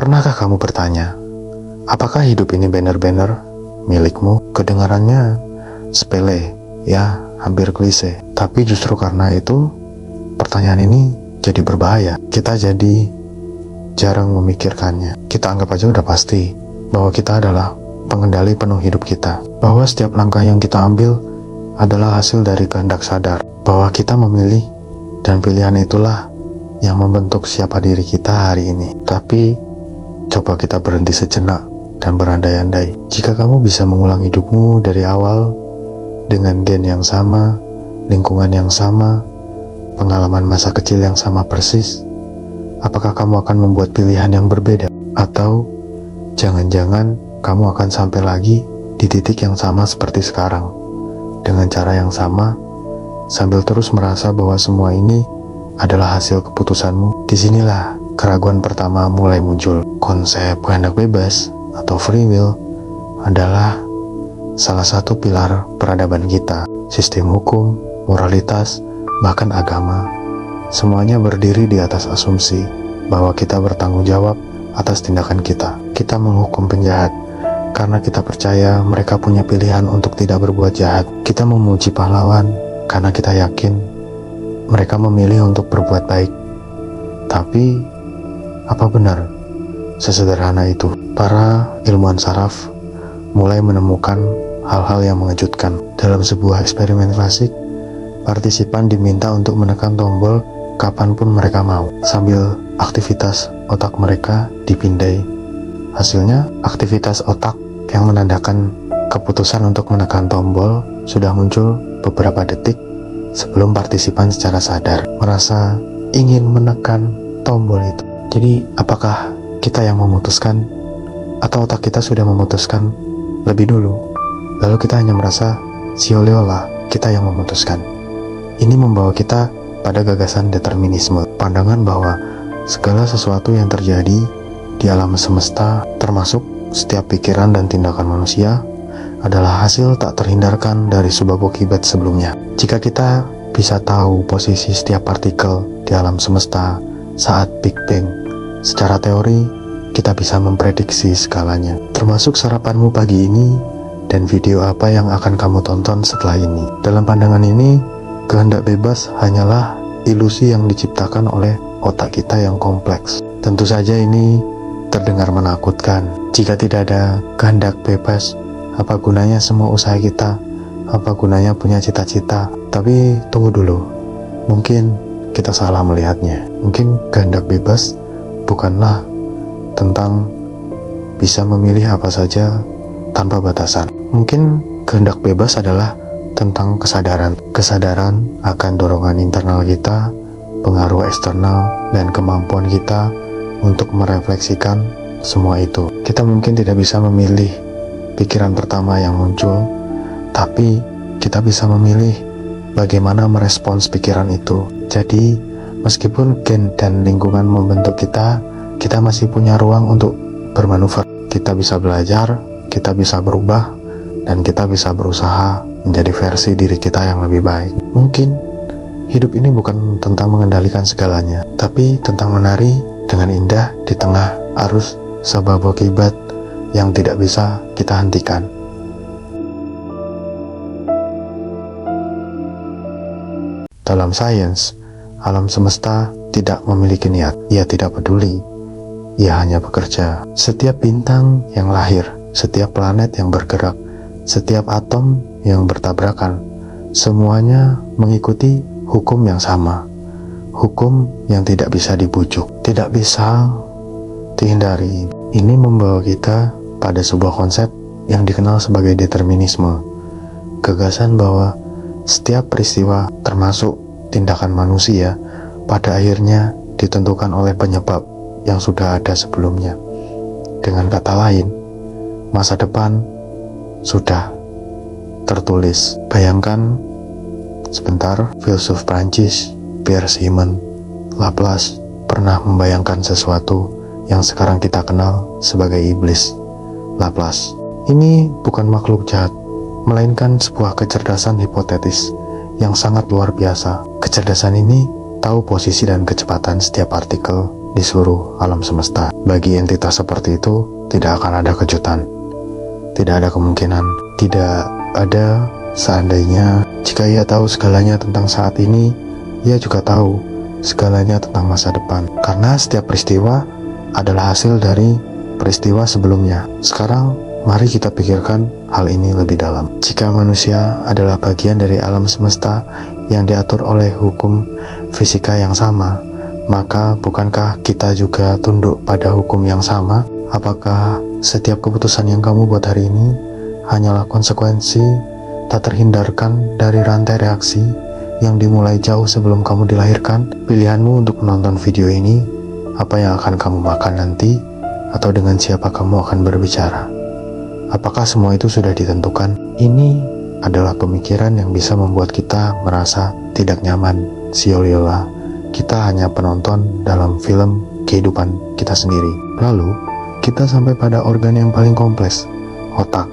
Pernahkah kamu bertanya, apakah hidup ini benar-benar milikmu? Kedengarannya sepele, ya hampir klise. Tapi justru karena itu, pertanyaan ini jadi berbahaya. Kita jadi jarang memikirkannya. Kita anggap aja udah pasti bahwa kita adalah pengendali penuh hidup kita. Bahwa setiap langkah yang kita ambil adalah hasil dari kehendak sadar. Bahwa kita memilih, dan pilihan itulah yang membentuk siapa diri kita hari ini. Tapi coba kita berhenti sejenak dan berandai-andai. Jika kamu bisa mengulang hidupmu dari awal dengan gen yang sama, lingkungan yang sama, pengalaman masa kecil yang sama persis, apakah kamu akan membuat pilihan yang berbeda? Atau jangan-jangan kamu akan sampai lagi di titik yang sama seperti sekarang, dengan cara yang sama, sambil terus merasa bahwa semua ini adalah hasil keputusanmu? Disinilah keraguan pertama mulai muncul. Konsep kehendak bebas atau free will adalah salah satu pilar peradaban kita. Sistem hukum, moralitas, bahkan agama, semuanya berdiri di atas asumsi bahwa kita bertanggung jawab atas tindakan kita. Kita menghukum penjahat karena kita percaya mereka punya pilihan untuk tidak berbuat jahat. Kita memuji pahlawan karena kita yakin mereka memilih untuk berbuat baik. Tapi, apa benar sesederhana itu? Para ilmuwan saraf mulai menemukan hal-hal yang mengejutkan. Dalam sebuah eksperimen klasik, partisipan diminta untuk menekan tombol kapanpun mereka mau, sambil aktivitas otak mereka dipindai. Hasilnya, aktivitas otak yang menandakan keputusan untuk menekan tombol sudah muncul beberapa detik sebelum partisipan secara sadar merasa ingin menekan tombol itu. Jadi, apakah kita yang memutuskan atau otak kita sudah memutuskan lebih dulu? Lalu kita hanya merasa seolah-olah kita yang memutuskan. Ini membawa kita pada gagasan determinisme, pandangan bahwa segala sesuatu yang terjadi di alam semesta, termasuk setiap pikiran dan tindakan manusia, adalah hasil tak terhindarkan dari sebab akibat sebelumnya. Jika kita bisa tahu posisi setiap partikel di alam semesta saat Big Bang, secara teori kita bisa memprediksi skalanya, termasuk sarapanmu pagi ini dan video apa yang akan kamu tonton setelah ini. Dalam pandangan ini, kehendak bebas hanyalah ilusi yang diciptakan oleh otak kita yang kompleks. Tentu saja ini terdengar menakutkan. Jika tidak ada kehendak bebas, apa gunanya semua usaha kita? Apa gunanya punya cita-cita? Tapi tunggu dulu, mungkin kita salah melihatnya. Mungkin kehendak bebas bukanlah tentang bisa memilih apa saja tanpa batasan. Mungkin kehendak bebas adalah tentang kesadaran akan dorongan internal kita, pengaruh eksternal, dan kemampuan kita untuk merefleksikan semua itu. Kita mungkin tidak bisa memilih pikiran pertama yang muncul, tapi kita bisa memilih bagaimana merespons pikiran itu. Jadi, meskipun gen dan lingkungan membentuk kita masih punya ruang untuk bermanuver. Kita bisa belajar, kita bisa berubah, dan kita bisa berusaha menjadi versi diri kita yang lebih baik. Mungkin hidup ini bukan tentang mengendalikan segalanya, tapi tentang menari dengan indah di tengah arus sebab akibat yang tidak bisa kita hentikan. Dalam sains, alam semesta tidak memiliki niat. Ia tidak peduli. Ia hanya bekerja. Setiap bintang yang lahir, setiap planet yang bergerak, setiap atom yang bertabrakan, semuanya mengikuti hukum yang sama. Hukum yang tidak bisa dibujuk, tidak bisa dihindari. Ini membawa kita pada sebuah konsep yang dikenal sebagai determinisme. Gagasan bahwa setiap peristiwa, termasuk tindakan manusia, pada akhirnya ditentukan oleh penyebab yang sudah ada sebelumnya. Dengan kata lain, masa depan sudah tertulis. Bayangkan sebentar, filsuf Prancis Pierre Simon Laplace pernah membayangkan sesuatu yang sekarang kita kenal sebagai iblis. Laplace ini bukan makhluk jahat, melainkan sebuah kecerdasan hipotetis yang sangat luar biasa. Kecerdasan ini tahu posisi dan kecepatan setiap partikel di seluruh alam semesta. Bagi entitas seperti itu, tidak akan ada kejutan. Tidak ada kemungkinan, tidak ada seandainya. Jika ia tahu segalanya tentang saat ini, ia juga tahu segalanya tentang masa depan. Karena setiap peristiwa adalah hasil dari peristiwa sebelumnya. Sekarang, mari kita pikirkan hal ini lebih dalam. Jika manusia adalah bagian dari alam semesta yang diatur oleh hukum fisika yang sama, maka bukankah kita juga tunduk pada hukum yang sama? Apakah setiap keputusan yang kamu buat hari ini hanyalah konsekuensi tak terhindarkan dari rantai reaksi yang dimulai jauh sebelum kamu dilahirkan? Pilihanmu untuk menonton video ini, apa yang akan kamu makan nanti, atau dengan siapa kamu akan berbicara? Apakah semua itu sudah ditentukan? Ini adalah pemikiran yang bisa membuat kita merasa tidak nyaman. Seolah-olah kita hanya penonton dalam film kehidupan kita sendiri. Lalu, kita sampai pada organ yang paling kompleks, otak,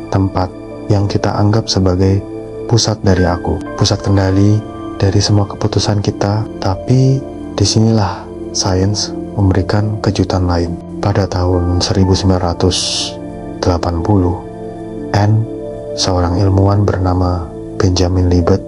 tempat yang kita anggap sebagai pusat dari aku, pusat kendali dari semua keputusan kita. Tapi disinilah sains memberikan kejutan lain. Pada tahun 1980, seorang ilmuwan bernama Benjamin Libet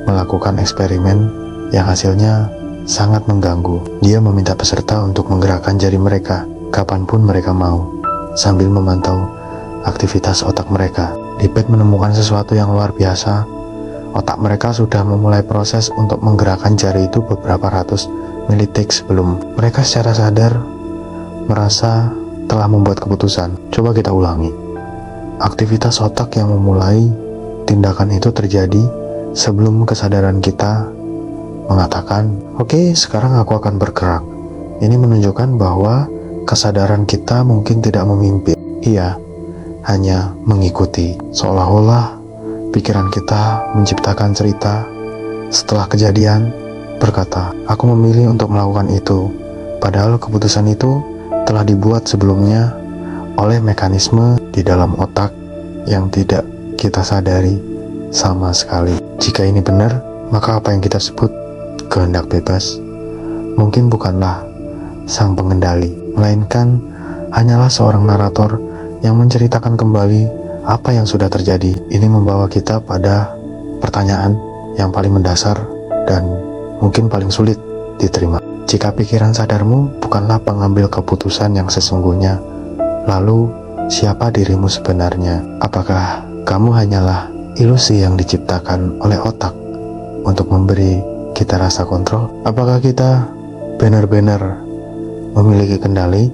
melakukan eksperimen yang hasilnya sangat mengganggu. Dia meminta peserta untuk menggerakkan jari mereka kapanpun mereka mau, sambil memantau aktivitas otak mereka. Libet menemukan sesuatu yang luar biasa. Otak mereka sudah memulai proses untuk menggerakkan jari itu beberapa ratus milidetik sebelum mereka secara sadar merasa telah membuat keputusan. Coba kita ulangi. Aktivitas otak yang memulai tindakan itu terjadi sebelum kesadaran kita mengatakan, "Oke, sekarang aku akan bergerak." Ini menunjukkan bahwa kesadaran kita mungkin tidak memimpin. Ia hanya mengikuti. Seolah-olah pikiran kita menciptakan cerita setelah kejadian, berkata, "Aku memilih untuk melakukan itu." Padahal keputusan itu telah dibuat sebelumnya oleh mekanisme di dalam otak yang tidak kita sadari sama sekali. Jika ini benar, maka apa yang kita sebut kehendak bebas mungkin bukanlah sang pengendali, melainkan hanyalah seorang narator yang menceritakan kembali apa yang sudah terjadi. Ini membawa kita pada pertanyaan yang paling mendasar dan mungkin paling sulit diterima. Jika pikiran sadarmu bukanlah pengambil keputusan yang sesungguhnya, lalu siapa dirimu sebenarnya? Apakah kamu hanyalah ilusi yang diciptakan oleh otak untuk memberi kita rasa kontrol? Apakah kita benar-benar memiliki kendali,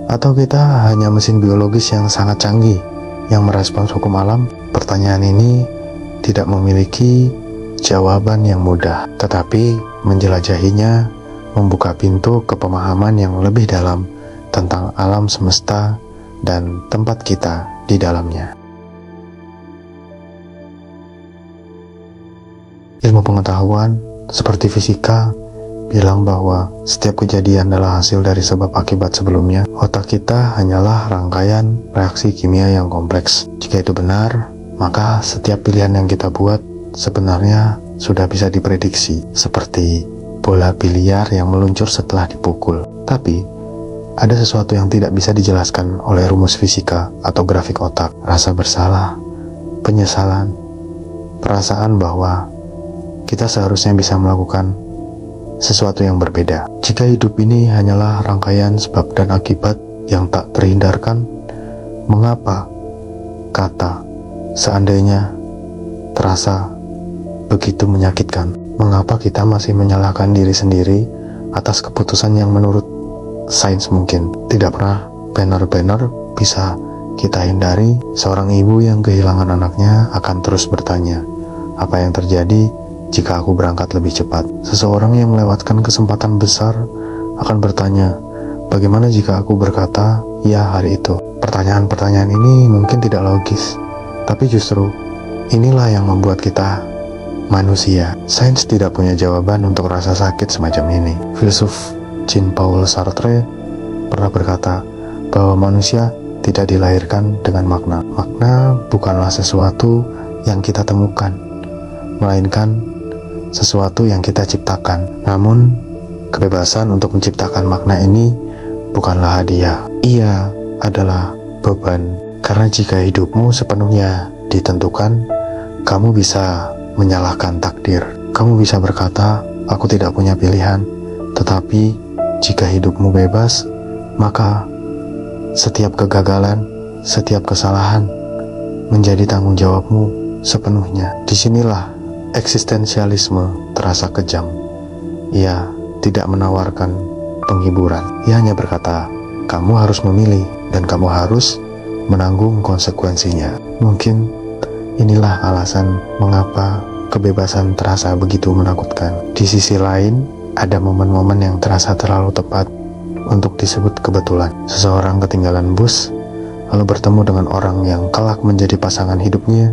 atau kita hanya mesin biologis yang sangat canggih yang merespons hukum alam? Pertanyaan ini tidak memiliki jawaban yang mudah, tetapi menjelajahinya membuka pintu ke pemahaman yang lebih dalam tentang alam semesta dan tempat kita di dalamnya. Ilmu pengetahuan seperti fisika bilang bahwa setiap kejadian adalah hasil dari sebab akibat sebelumnya. Otak kita hanyalah rangkaian reaksi kimia yang kompleks. Jika itu benar, maka setiap pilihan yang kita buat sebenarnya sudah bisa diprediksi, seperti bola biliar yang meluncur setelah dipukul. Tapi, ada sesuatu yang tidak bisa dijelaskan oleh rumus fisika atau grafik otak. Rasa bersalah, penyesalan, perasaan bahwa kita seharusnya bisa melakukan sesuatu yang berbeda. Jika hidup ini hanyalah rangkaian sebab dan akibat yang tak terhindarkan, mengapa kata seandainya terasa begitu menyakitkan? Mengapa kita masih menyalahkan diri sendiri atas keputusan yang menurut sains mungkin tidak pernah benar-benar bisa kita hindari? Seorang ibu yang kehilangan anaknya akan terus bertanya, apa yang terjadi jika aku berangkat lebih cepat? Seseorang yang melewatkan kesempatan besar akan bertanya, bagaimana jika aku berkata ya hari itu? Pertanyaan-pertanyaan ini mungkin tidak logis, tapi justru inilah yang membuat kita manusia. Sains tidak punya jawaban untuk rasa sakit semacam ini. Filsuf Jean-Paul Sartre pernah berkata bahwa manusia tidak dilahirkan dengan makna. Makna bukanlah sesuatu yang kita temukan, melainkan sesuatu yang kita ciptakan. Namun, Kebebasan untuk menciptakan makna ini bukanlah hadiah. Ia adalah beban. Karena jika hidupmu sepenuhnya ditentukan, kamu bisa menyalahkan takdir. Kamu bisa berkata, aku tidak punya pilihan. Tetapi jika hidupmu bebas, maka setiap kegagalan, setiap kesalahan menjadi tanggung jawabmu sepenuhnya. Disinilah eksistensialisme terasa kejam. Ia tidak menawarkan penghiburan. Ia hanya berkata, kamu harus memilih dan kamu harus menanggung konsekuensinya. Mungkin inilah alasan mengapa kebebasan terasa begitu menakutkan. Di sisi lain, ada momen-momen yang terasa terlalu tepat untuk disebut kebetulan. Seseorang ketinggalan bus, lalu bertemu dengan orang yang kelak menjadi pasangan hidupnya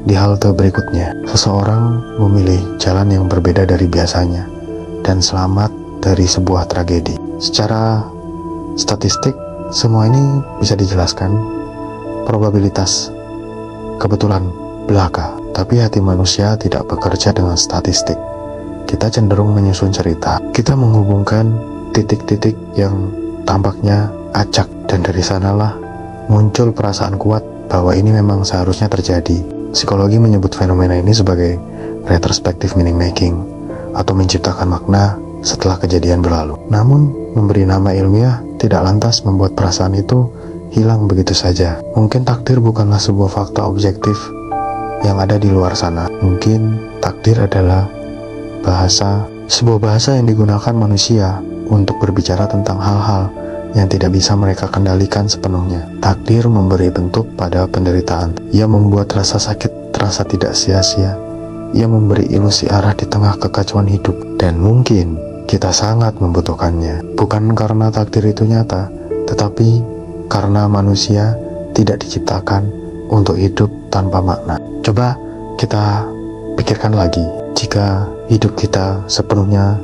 di halte berikutnya. Seseorang memilih jalan yang berbeda dari biasanya dan selamat dari sebuah tragedi. Secara statistik, semua ini bisa dijelaskan probabilitas kebetulan belaka. Tapi hati manusia tidak bekerja dengan statistik. Kita cenderung menyusun cerita. Kita menghubungkan titik-titik yang tampaknya acak, dan dari sanalah muncul perasaan kuat bahwa ini memang seharusnya terjadi. Psikologi menyebut fenomena ini sebagai retrospective meaning making, atau menciptakan makna setelah kejadian berlalu. Namun, memberi nama ilmiah tidak lantas membuat perasaan itu hilang begitu saja. Mungkin takdir bukanlah sebuah fakta objektif yang ada di luar sana. Mungkin takdir adalah sebuah bahasa yang digunakan manusia untuk berbicara tentang hal-hal yang tidak bisa mereka kendalikan sepenuhnya. Takdir memberi bentuk pada penderitaan. Ia membuat rasa sakit terasa tidak sia-sia. Ia memberi ilusi arah di tengah kekacauan hidup. Dan mungkin kita sangat membutuhkannya. Bukan karena takdir itu nyata, tetapi karena manusia tidak diciptakan untuk hidup tanpa makna. Coba kita pikirkan lagi, jika hidup kita sepenuhnya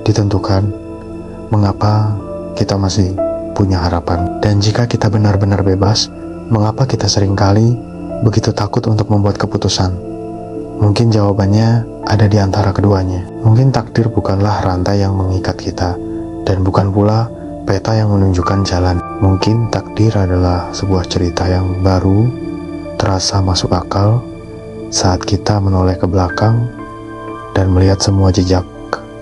ditentukan, mengapa kita masih punya harapan? Dan jika kita benar-benar bebas, mengapa kita seringkali begitu takut untuk membuat keputusan? Mungkin jawabannya ada di antara keduanya. Mungkin takdir bukanlah rantai yang mengikat kita, dan bukan pula peta yang menunjukkan jalan. Mungkin takdir adalah sebuah cerita yang baru, terasa masuk akal saat kita menoleh ke belakang dan melihat semua jejak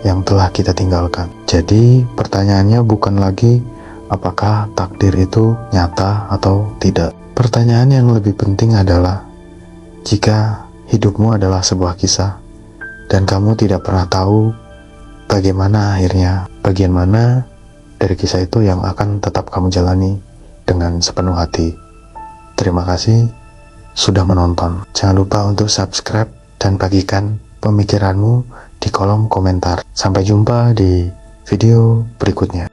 yang telah kita tinggalkan. Jadi pertanyaannya bukan lagi apakah takdir itu nyata atau tidak. Pertanyaan yang lebih penting adalah, jika hidupmu adalah sebuah kisah dan kamu tidak pernah tahu bagaimana akhirnya, bagian mana dari kisah itu yang akan tetap kamu jalani dengan sepenuh hati. Terima kasih sudah menonton. Jangan lupa untuk subscribe dan bagikan pemikiranmu di kolom komentar. Sampai jumpa di video berikutnya.